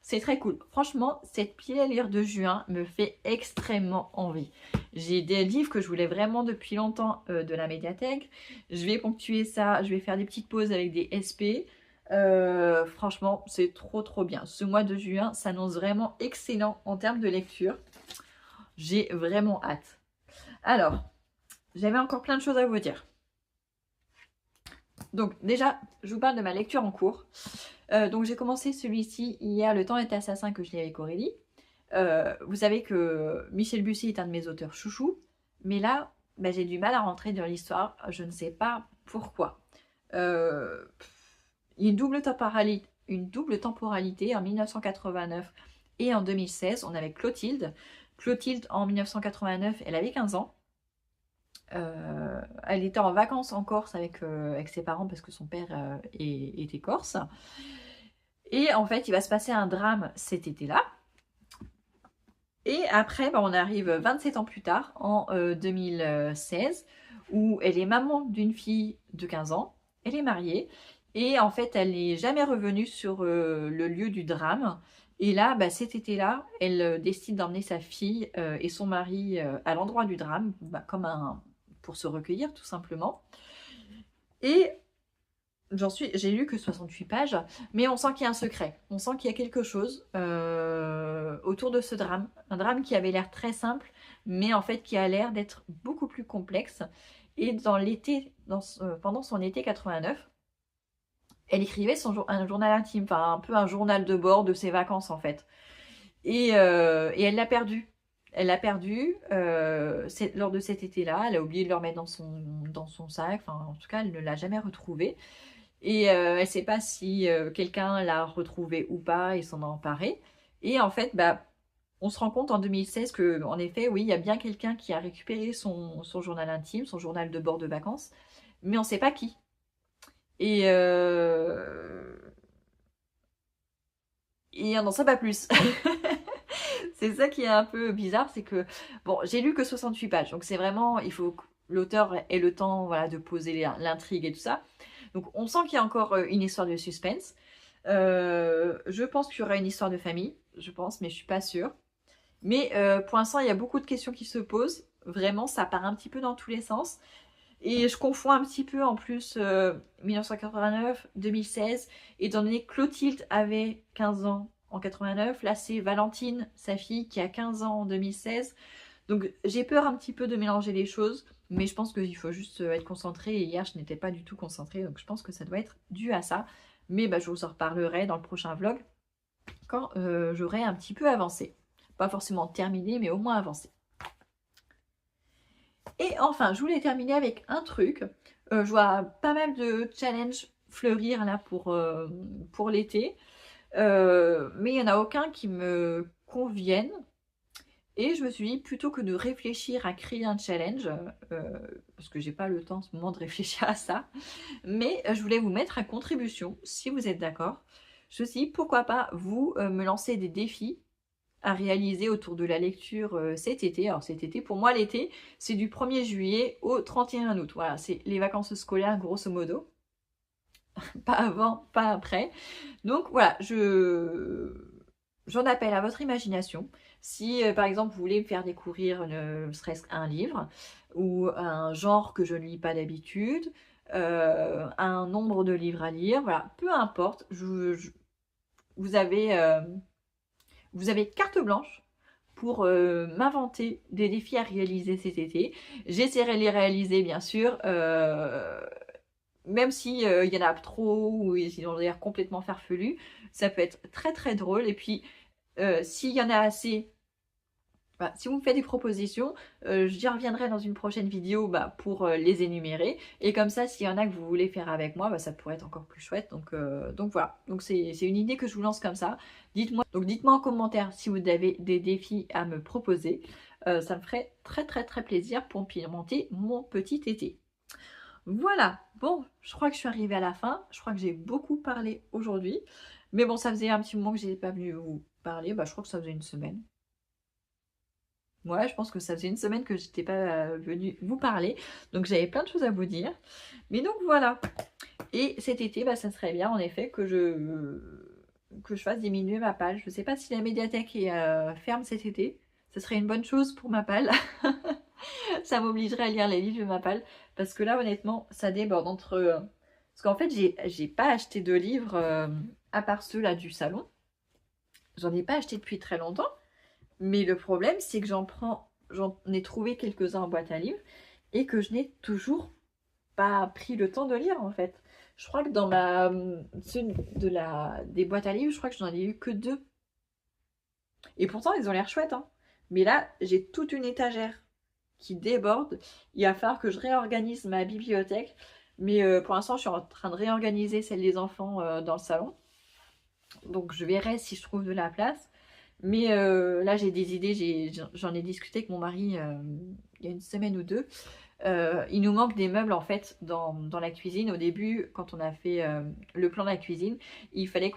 C'est très cool. Franchement, cette pile à lire de juin me fait extrêmement envie. J'ai des livres que je voulais vraiment depuis longtemps de la médiathèque. Je vais ponctuer ça. Je vais faire des petites pauses avec des SP. Franchement, c'est trop trop bien. Ce mois de juin s'annonce vraiment excellent en termes de lecture. J'ai vraiment hâte. Alors, j'avais encore plein de choses à vous dire. Donc déjà, je vous parle de ma lecture en cours. Donc j'ai commencé celui-ci hier, Le Temps est assassin, que je lis avec Aurélie. Vous savez que Michel Bussy est un de mes auteurs chouchous. Mais là, j'ai du mal à rentrer dans l'histoire. Je ne sais pas pourquoi. Il y a une double temporalité en 1989 et en 2016. On avait Clotilde. Clotilde, en 1989, elle avait 15 ans. Elle était en vacances en Corse avec ses parents parce que son père était corse. Et en fait, il va se passer un drame cet été-là. Et après, on arrive 27 ans plus tard, en 2016, où elle est maman d'une fille de 15 ans. Elle est mariée. Et en fait, elle n'est jamais revenue sur le lieu du drame. Et là, cet été-là, elle décide d'emmener sa fille et son mari à l'endroit du drame, pour se recueillir tout simplement. Et j'ai lu que 68 pages, mais on sent qu'il y a un secret. On sent qu'il y a quelque chose autour de ce drame. Un drame qui avait l'air très simple, mais en fait qui a l'air d'être beaucoup plus complexe. Et pendant son été 89, elle écrivait un journal intime, enfin un peu un journal de bord de ses vacances en fait. Et elle l'a perdu. Elle l'a perdu lors de cet été-là. Elle a oublié de le remettre dans son sac. Enfin, en tout cas, elle ne l'a jamais retrouvé. Et elle ne sait pas si quelqu'un l'a retrouvé ou pas et s'en a emparé. Et en fait, bah, on se rend compte en 2016 que, en effet, oui, il y a bien quelqu'un qui a récupéré son journal intime, son journal de bord de vacances, mais on ne sait pas qui. Et, et on n'en sait pas plus. C'est ça qui est un peu bizarre, c'est que, bon, j'ai lu que 68 pages, donc c'est vraiment, il faut que l'auteur ait le temps, voilà, de poser l'intrigue et tout ça. Donc on sent qu'il y a encore une histoire de suspense. Je pense qu'il y aura une histoire de famille, je pense, mais je suis pas sûre. Mais pour l'instant, il y a beaucoup de questions qui se posent. Vraiment, ça part un petit peu dans tous les sens. Et je confonds un petit peu en plus 1989, 2016. Étant donné que Clotilde avait 15 ans en 89, là c'est Valentine, sa fille, qui a 15 ans en 2016. Donc j'ai peur un petit peu de mélanger les choses. Mais je pense qu'il faut juste être concentré. Et hier, je n'étais pas du tout concentrée. Donc je pense que ça doit être dû à ça. Mais bah, je vous en reparlerai dans le prochain vlog quand j'aurai un petit peu avancé. Pas forcément terminé, mais au moins avancé. Et enfin, je voulais terminer avec un truc. Je vois pas mal de challenges fleurir là pour l'été. Mais il n'y en a aucun qui me convienne. Et je me suis dit, plutôt que de réfléchir à créer un challenge, parce que j'ai pas le temps en ce moment de réfléchir à ça, mais je voulais vous mettre à contribution, si vous êtes d'accord. Je me suis dit, pourquoi pas vous me lancer des défis à réaliser autour de la lecture cet été. Alors cet été, pour moi l'été, c'est du 1er juillet au 31 août. Voilà, c'est les vacances scolaires grosso modo. Pas avant, pas après. Donc voilà, j'en appelle à votre imagination. Si par exemple vous voulez me faire découvrir ne serait-ce qu'un livre ou un genre que je ne lis pas d'habitude, un nombre de livres à lire, voilà, peu importe, vous avez carte blanche pour m'inventer des défis à réaliser cet été. J'essaierai de les réaliser bien sûr, même si il y en a trop ou ils ont l'air complètement farfelus, ça peut être très très drôle. Et puis s'il y en a assez, bah, si vous me faites des propositions, j'y reviendrai dans une prochaine vidéo bah, pour les énumérer. Et comme ça, s'il y en a que vous voulez faire avec moi, bah, ça pourrait être encore plus chouette. Donc voilà, donc c'est une idée que je vous lance comme ça. Dites-moi en commentaire si vous avez des défis à me proposer. Ça me ferait très très très plaisir pour pimenter mon petit été. Voilà, bon, je crois que je suis arrivée à la fin. Je crois que j'ai beaucoup parlé aujourd'hui. Mais bon, ça faisait un petit moment que je n'étais pas venue vous parler. Bah, je crois que ça faisait une semaine. Ouais, je pense que ça faisait une semaine que j'étais pas venue vous parler. Donc j'avais plein de choses à vous dire. Mais donc voilà. Et cet été, bah, ça serait bien en effet que je fasse diminuer ma palle. Je ne sais pas si la médiathèque est ferme cet été. Ce serait une bonne chose pour ma palle. Ça m'obligerait à lire les livres de ma palle. Parce que là, honnêtement, ça déborde entre... Parce qu'en fait, j'ai pas acheté de livres à part ceux-là du salon. J'en ai pas acheté depuis très longtemps. Mais le problème, c'est que j'en ai trouvé quelques-uns en boîte à livres et que je n'ai toujours pas pris le temps de lire en fait. Je crois que dans des boîtes à livres, je crois que j'en ai eu que 2. Et pourtant, ils ont l'air chouettes, hein. Mais là, j'ai toute une étagère qui déborde. Il va falloir que je réorganise ma bibliothèque. Mais pour l'instant, je suis en train de réorganiser celle des enfants dans le salon. Donc, je verrai si je trouve de la place. Mais là, j'ai des idées. J'en ai discuté avec mon mari il y a une semaine ou deux. Il nous manque des meubles en fait dans la cuisine. Au début, quand on a fait le plan de la cuisine, il fallait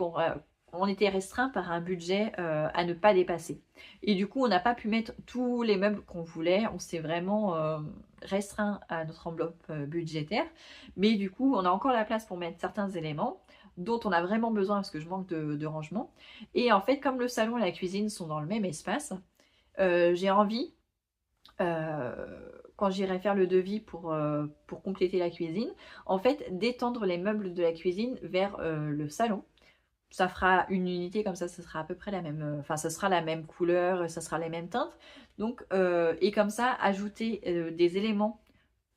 on était restreint par un budget à ne pas dépasser. Et du coup, on n'a pas pu mettre tous les meubles qu'on voulait. On s'est vraiment restreint à notre enveloppe budgétaire. Mais du coup, on a encore la place pour mettre certains éléments dont on a vraiment besoin parce que je manque de rangement. Et en fait, comme le salon et la cuisine sont dans le même espace, j'ai envie, quand j'irai faire le devis pour compléter la cuisine, en fait, d'étendre les meubles de la cuisine vers le salon. Ça fera une unité comme ça sera à peu près la même, enfin ça sera la même couleur, ça sera les mêmes teintes. Donc, et comme ça, ajouter des éléments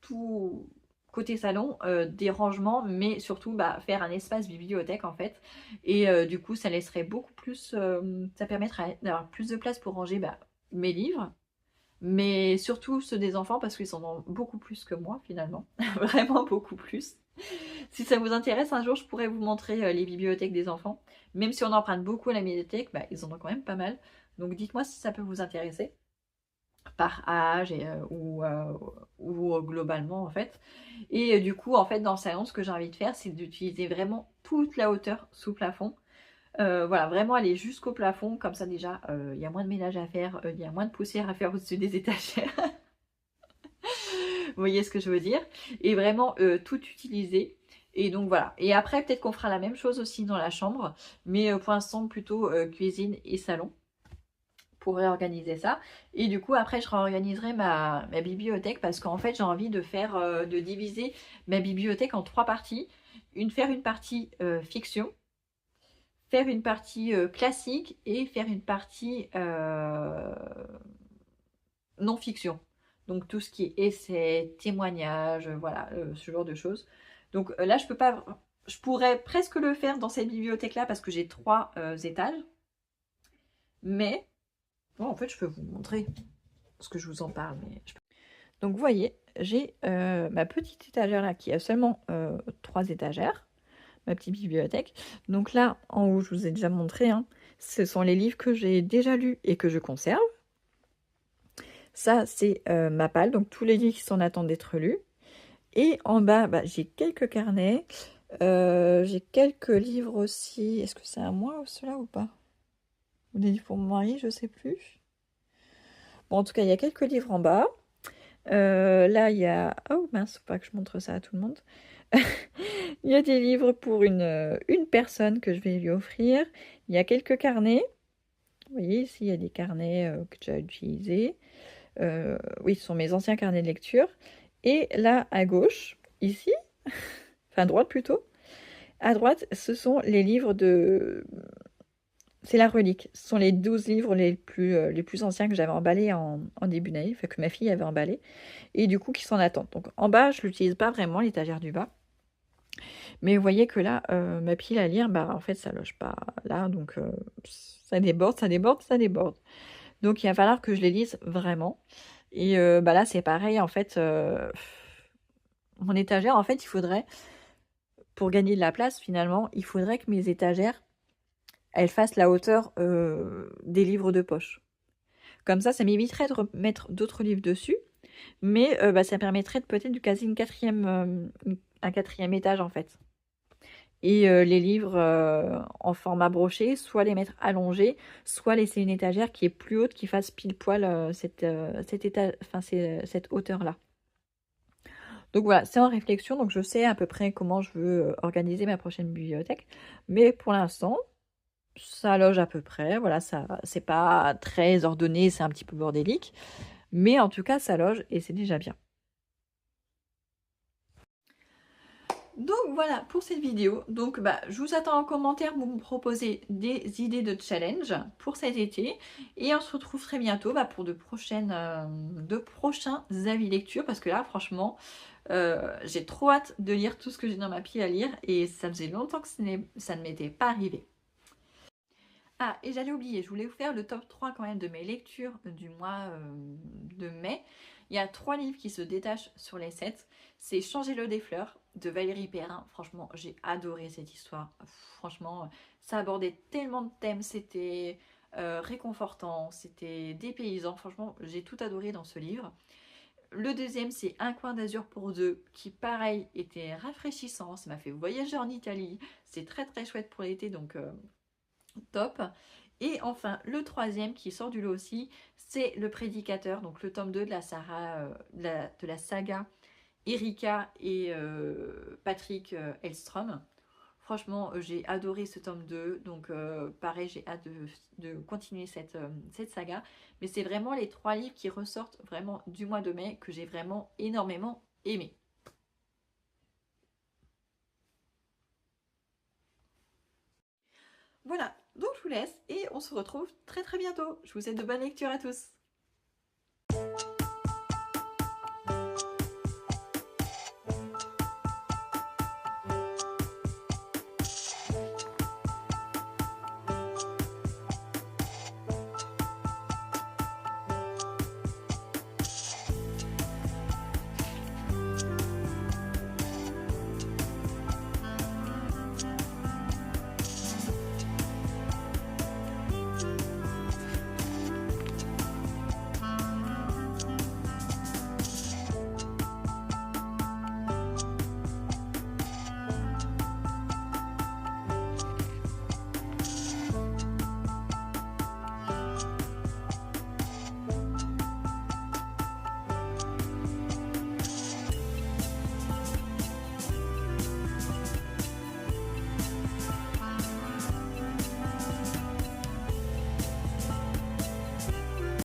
tout côté salon, des rangements, mais surtout bah, faire un espace bibliothèque en fait. Et du coup, ça laisserait beaucoup plus, ça permettrait d'avoir plus de place pour ranger bah, mes livres, mais surtout ceux des enfants parce qu'ils en ont beaucoup plus que moi finalement, vraiment beaucoup plus. Si ça vous intéresse, un jour je pourrais vous montrer les bibliothèques des enfants. Même si on emprunte beaucoup à la médiathèque, bah, ils en ont quand même pas mal. Donc dites-moi si ça peut vous intéresser, par âge ou globalement en fait. Et du coup, en fait, dans le salon, ce que j'ai envie de faire, c'est d'utiliser vraiment toute la hauteur sous plafond. Voilà, vraiment aller jusqu'au plafond, comme ça déjà, il y a moins de ménage à faire, il y a moins de poussière à faire au-dessus des étagères. Vous voyez ce que je veux dire? Et vraiment tout utiliser. Et donc voilà. Et après, peut-être qu'on fera la même chose aussi dans la chambre. Mais pour l'instant, plutôt cuisine et salon. Pour réorganiser ça. Et du coup, après, je réorganiserai ma bibliothèque. Parce qu'en fait, j'ai envie de faire, de diviser ma bibliothèque en 3 parties. Faire une partie fiction. Faire une partie classique. Et faire une partie non-fiction. Donc tout ce qui est essais, témoignages, voilà, ce genre de choses. Donc là, je peux pas, je pourrais presque le faire dans cette bibliothèque-là parce que j'ai 3 étages. Mais, bon, en fait, je peux vous montrer parce que je vous en parle. Donc vous voyez, j'ai ma petite étagère là qui a seulement 3 étagères, ma petite bibliothèque. Donc là, en haut, je vous ai déjà montré, hein, ce sont les livres que j'ai déjà lus et que je conserve. Ça, c'est ma palle, donc tous les livres qui sont en attente d'être lus. Et en bas, bah, j'ai quelques carnets. J'ai quelques livres aussi. Est-ce que c'est à moi ou cela ou pas? Ou des livres pour mon mari, je sais plus. Bon, en tout cas, il y a quelques livres en bas. Là, il y a... Oh mince, faut pas que je montre ça à tout le monde. Il y a des livres pour une personne que je vais lui offrir. Il y a quelques carnets. Vous voyez, ici, il y a des carnets que j'ai utilisés. Oui, ce sont mes anciens carnets de lecture. Et là, à gauche, ici, enfin à droite plutôt, à droite, ce sont les livres de... C'est la relique. Ce sont les 12 livres les plus anciens que j'avais emballés en début d'année, enfin que ma fille avait emballé, et du coup qui sont en attente. Donc en bas, je ne l'utilise pas vraiment, l'étagère du bas. Mais vous voyez que là, ma pile à lire, bah en fait, ça loge pas là, donc ça déborde, ça déborde, ça déborde. Donc il va falloir que je les lise vraiment. Et bah là, c'est pareil, en fait, mon étagère, en fait, il faudrait, pour gagner de la place, finalement, il faudrait que mes étagères, elles fassent la hauteur des livres de poche. Comme ça m'éviterait de mettre d'autres livres dessus, mais bah, ça permettrait de peut-être de caser un quatrième étage, en fait. Et les livres en format broché, soit les mettre allongés, soit laisser une étagère qui est plus haute, qui fasse pile poil cette hauteur-là. Donc voilà, c'est en réflexion, donc je sais à peu près comment je veux organiser ma prochaine bibliothèque. Mais pour l'instant, ça loge à peu près. Voilà, ça, c'est pas très ordonné, c'est un petit peu bordélique. Mais en tout cas, ça loge et c'est déjà bien. Donc voilà pour cette vidéo. Donc bah, je vous attends en commentaire pour me proposer des idées de challenge pour cet été. Et on se retrouve très bientôt bah, pour de prochains avis lecture. Parce que là, franchement, j'ai trop hâte de lire tout ce que j'ai dans ma pile à lire. Et ça faisait longtemps que ça ne m'était pas arrivé. Ah, et j'allais oublier, je voulais vous faire le top 3 quand même de mes lectures du mois de mai. Il y a 3 livres qui se détachent sur les 7. C'est Changer-le des fleurs de Valérie Perrin. Franchement, j'ai adoré cette histoire. Franchement, ça abordait tellement de thèmes. C'était réconfortant, c'était dépaysant. Franchement, j'ai tout adoré dans ce livre. Le deuxième, c'est Un coin d'azur pour deux, qui pareil était rafraîchissant. Ça m'a fait voyager en Italie. C'est très très chouette pour l'été, donc top. Et enfin, le troisième qui sort du lot aussi, c'est Le Prédicateur, donc le tome 2 de la saga Erika et Patrick Hellstrom. Franchement, j'ai adoré ce tome 2, donc pareil, j'ai hâte de continuer cette saga. Mais c'est vraiment les 3 livres qui ressortent vraiment du mois de mai que j'ai vraiment énormément aimé. Voilà, donc je vous laisse et on se retrouve très très bientôt. Je vous souhaite de bonnes lectures à tous.